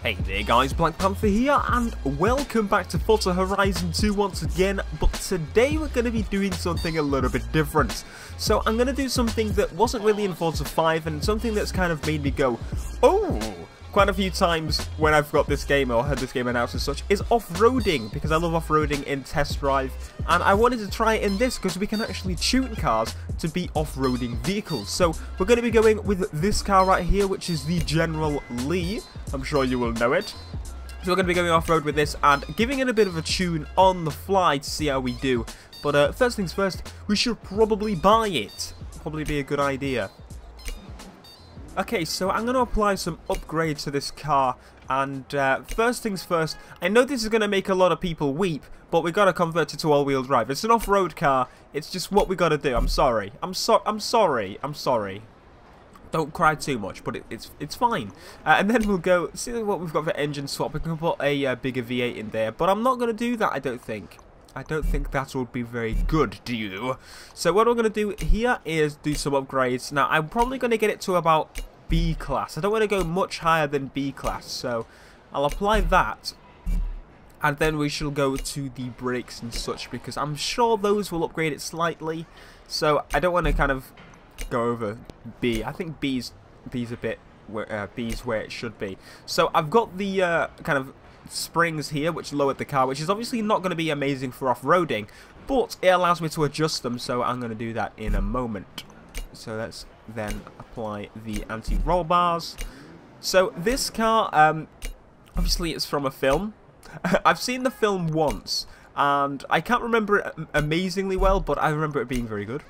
Hey there guys, BlackPanthaa here, and welcome back to Forza Horizon 2 once again, but today we're going to be doing something a little bit different. So I'm going to do something that wasn't really in Forza 5, and something that's kind of made me go, oh, quite a few times when I've got this game, or heard this game announced as such, is off-roading, because I love off-roading in Test Drive, and I wanted to try it in this, because we can actually tune cars to be off-roading vehicles. So we're going to be going with this car right here, which is the General Lee. I'm sure you will know it. So we're going to be going off-road with this and giving it a bit of a tune on the fly to see how we do. But first things first, we should probably buy it. Probably be a good idea. Okay, so I'm going to apply some upgrades to this car. And first things first, I know this is going to make a lot of people weep, but we got to convert it to all-wheel drive. It's an off-road car. It's just what we got to do. I'm sorry. I'm sorry. Don't cry too much, but it's fine. And then we'll go see what we've got for engine swap. We can put a bigger V8 in there, but I'm not going to do that. I don't think that would be very good, do you? So what we're going to do here is do some upgrades. Now I'm probably going to get it to about B class. I don't want to go much higher than B class, so I'll apply that. And then we shall go to the brakes and such, because I'm sure those will upgrade it slightly. So I don't want to kind of go over B. I think B's a bit B's where it should be. So I've got the kind of springs here which lowered the car, which is obviously not going to be amazing for off-roading, but it allows me to adjust them, so I'm going to do that in a moment. So let's then apply the anti-roll bars. So this car, obviously it's from a film. I've seen the film once and I can't remember it amazingly well, but I remember it being very good.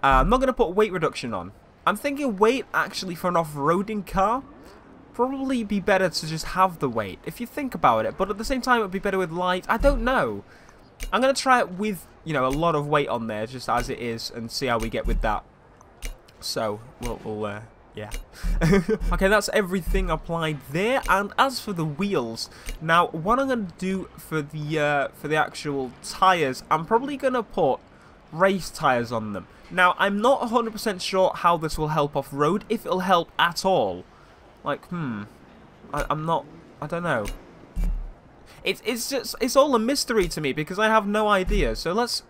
I'm not going to put weight reduction on. I'm thinking weight actually for an off-roading car probably be better to just have the weight if you think about it, but at the same time it would be better with light. I don't know. I'm going to try it with, you know, a lot of weight on there just as it is and see how we get with that. So we'll yeah. Okay, that's everything applied there. And as for the wheels, now what I'm going to do for the actual tires, I'm probably going to put race tires on them. Now, I'm not 100% sure how this will help off-road, if it'll help at all. Like, I don't know. It's all a mystery to me, because I have no idea. So let's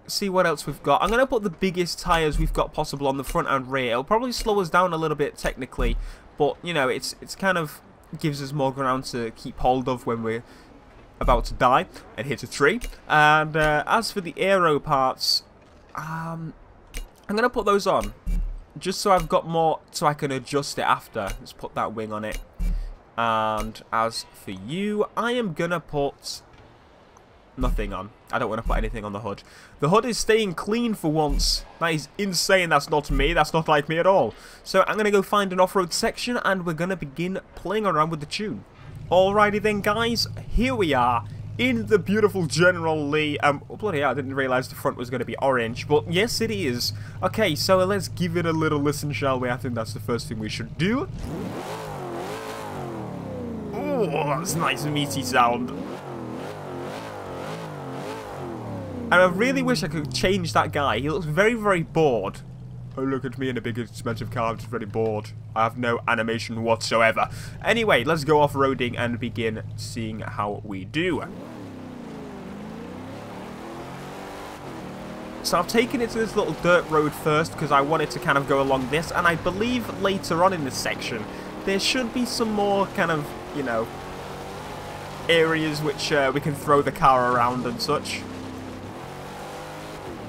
see what else we've got. I'm going to put the biggest tyres we've got possible on the front and rear. It'll probably slow us down a little bit technically, but, you know, it's kind of gives us more ground to keep hold of when we're about to die and hit a tree. And as for the aero parts, I'm going to put those on just so I've got more, so I can adjust it after. Let's put that wing on it. And as for you, I am going to put nothing on. I don't want to put anything on the hood. The hood is staying clean for once. That is insane. That's not me. That's not like me at all. So I'm going to go find an off-road section and we're going to begin playing around with the tune. Alrighty then guys, here we are in the beautiful General Lee. Oh, bloody hell, I didn't realise the front was going to be orange, but yes it is. Okay, so let's give it a little listen, shall we? I think that's the first thing we should do. Oh, that's nice meaty sound. And I really wish I could change that guy. He looks very, very bored. Oh, look at me in a big expensive car. I'm just very bored. I have no animation whatsoever. Anyway, let's go off-roading and begin seeing how we do. So I've taken it to this little dirt road first because I wanted to kind of go along this. And I believe later on in this section, there should be some more kind of, you know, areas which we can throw the car around and such.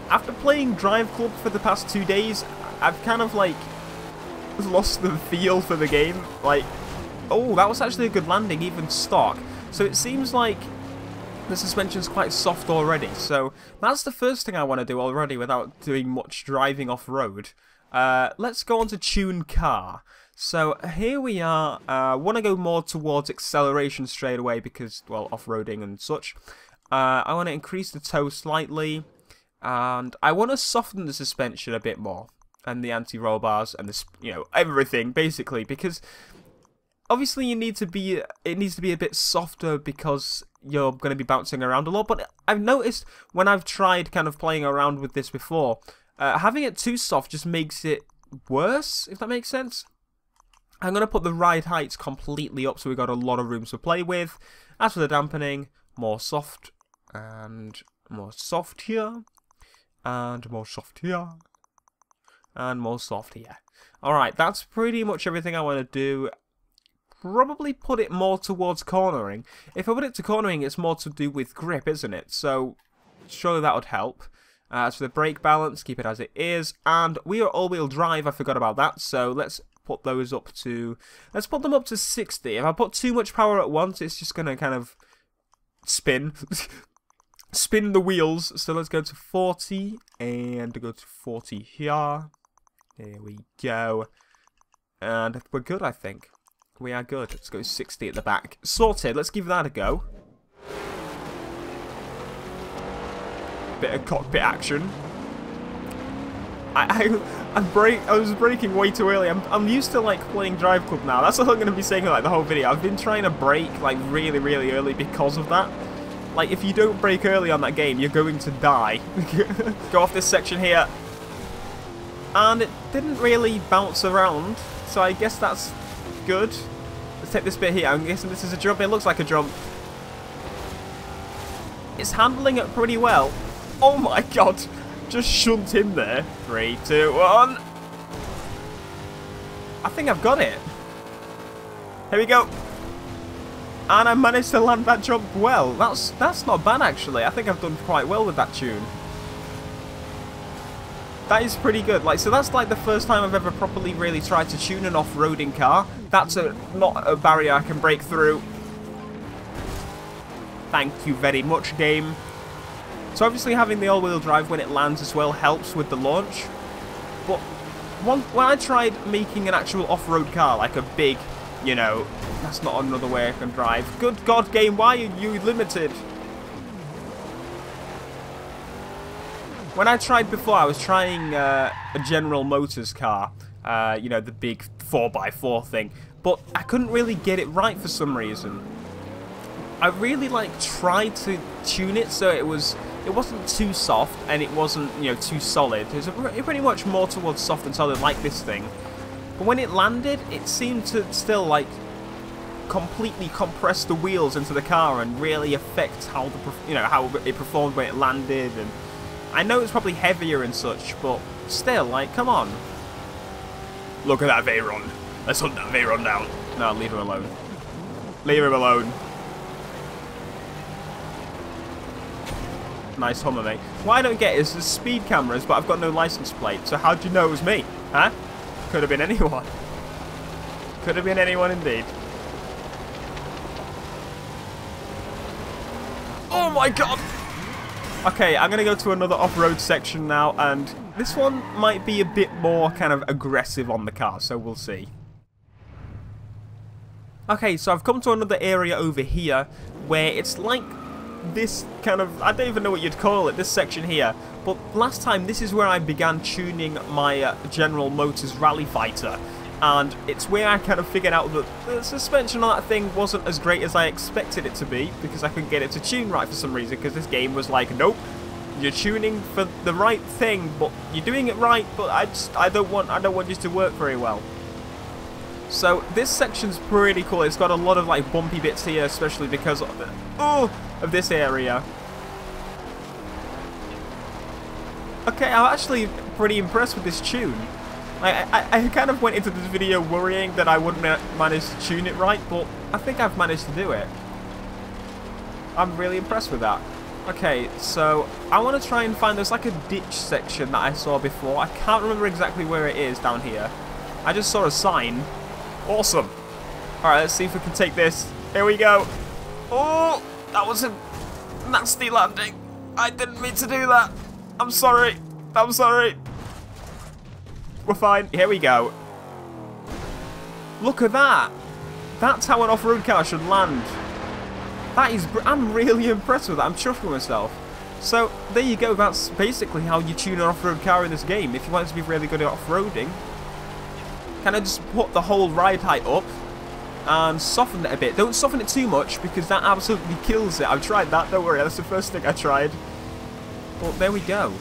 After playing Drive Club for the past 2 days, I've kind of, like, lost the feel for the game. Like, oh, that was actually a good landing, even stock. So it seems like the suspension's quite soft already. So that's the first thing I want to do already without doing much driving off-road. Let's go on to tune car. So here we are. I want to go more towards acceleration straight away because, well, off-roading and such. I want to increase the toe slightly. And I want to soften the suspension a bit more, and the anti-roll bars, and this, you know, everything basically, because obviously it needs to be a bit softer because you're going to be bouncing around a lot. But I've noticed when I've tried kind of playing around with this before, having it too soft just makes it worse, if that makes sense. I'm going to put the ride heights completely up so we've got a lot of room to play with. As for the dampening, more soft and more soft here. And more soft here. And more soft here. Alright, that's pretty much everything I want to do. Probably put it more towards cornering. If I put it to cornering, it's more to do with grip, isn't it? So, surely that would help. As for the brake balance, keep it as it is. And we are all-wheel drive, I forgot about that. So, let's put those up to... Let's put them up to 60. If I put too much power at once, it's just going to kind of spin. Spin the wheels. So, let's go to 40. And go to 40 here. There we go. And we're good, I think. We are good. Let's go 60 at the back. Sorted. Let's give that a go. Bit of cockpit action. I was braking way too early. I'm used to like playing Drive Club now. That's what I'm going to be saying like the whole video. I've been trying to brake like really early because of that. Like if you don't brake early on that game, you're going to die. Go off this section here. And it didn't really bounce around, so I guess that's good. Let's take this bit here. I'm guessing this is a jump. It looks like a jump. It's handling it pretty well. Oh my god. Just shunt in there. 3, 2, 1. I think I've got it. Here we go. And I managed to land that jump well. That's not bad actually. I think I've done quite well with that tune. That is pretty good. Like, so that's like the first time I've ever properly really tried to tune an off-roading car. That's not a barrier I can break through. Thank you very much, game. So obviously having the all-wheel drive when it lands as well helps with the launch. But when I tried making an actual off-road car, like a big, you know, that's not another way I can drive. Good God, game, why are you limited? When I tried before, I was trying a General Motors car, you know, the big 4x4 thing, but I couldn't really get it right for some reason. I really like tried to tune it so it wasn't too soft and it wasn't, you know, too solid. It was pretty much more towards soft and solid like this thing. But when it landed, it seemed to still like completely compress the wheels into the car and really affect how how it performed when it landed. And I know it's probably heavier and such, but still, like, come on. Look at that Veyron. Let's hunt that Veyron down. No, leave him alone. Leave him alone. Nice Hummer, mate. What I don't get is there's speed cameras, but I've got no license plate. So how'd you know it was me? Huh? Could have been anyone. Could have been anyone indeed. Oh my god! Okay, I'm going to go to another off-road section now, and this one might be a bit more kind of aggressive on the car, so we'll see. Okay, so I've come to another area over here, where it's like this kind of, I don't even know what you'd call it, this section here. But last time, this is where I began tuning my General Motors Rally Fighter. And it's where I kind of figured out that the suspension on that thing wasn't as great as I expected it to be, because I couldn't get it to tune right for some reason, because this game was like, nope, you're tuning for the right thing, but you're doing it right, but I don't want you to work very well. So this section's pretty cool. It's got a lot of like bumpy bits here, especially because of this area. Okay, I'm actually pretty impressed with this tune. I kind of went into this video worrying that I wouldn't manage to tune it right, but I think I've managed to do it. I'm really impressed with that. Okay, so I want to try and find, there's like a ditch section that I saw before. I can't remember exactly where it is down here. I just saw a sign. Awesome. Alright, let's see if we can take this. Here we go. Oh, that was a nasty landing. I didn't mean to do that. I'm sorry. I'm sorry. We're fine. Here we go. Look at that. That's how an off-road car should land. That is... I'm really impressed with that. I'm chuffed with myself. So, there you go. That's basically how you tune an off-road car in this game. If you want to be really good at off-roading, kind of just put the whole ride height up and soften it a bit. Don't soften it too much because that absolutely kills it. I've tried that. Don't worry. That's the first thing I tried. But there we go.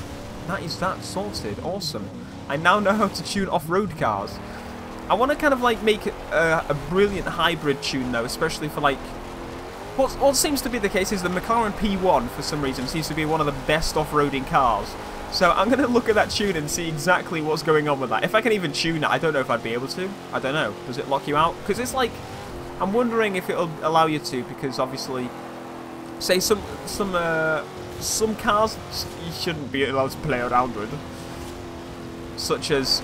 That is that sorted. Awesome. I now know how to tune off-road cars. I want to kind of like make a brilliant hybrid tune though, especially for like what seems to be the case is the McLaren P1 for some reason seems to be one of the best off-roading cars. So I'm going to look at that tune and see exactly what's going on with that. If I can even tune it, I don't know if I'd be able to. I don't know. Does it lock you out? Because it's like, I'm wondering if it'll allow you to, because obviously, say some cars you shouldn't be allowed to play around with, such as,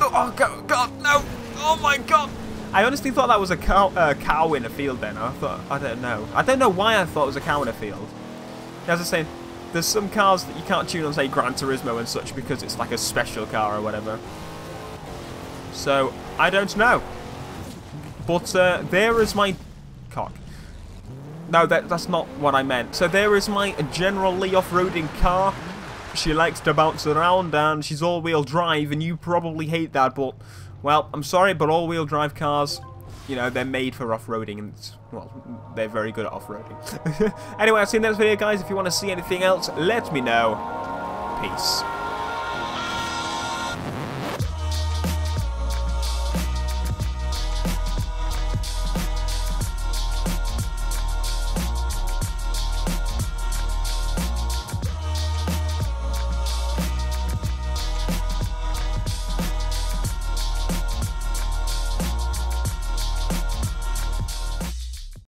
oh God, no, oh my God. I honestly thought that was a cow in a field then. I don't know why I thought it was a cow in a field. As I was saying, there's some cars that you can't tune on, say, Gran Turismo and such, because it's like a special car or whatever. So, I don't know. But there is my cock. No, that's not what I meant. So there is my generally off-roading car. She likes to bounce around and she's all-wheel drive, and you probably hate that, but, well, I'm sorry, but all-wheel drive cars, you know, they're made for off-roading, and, well, they're very good at off-roading. Anyway, I've seen this video, guys. If you want to see anything else, let me know. Peace.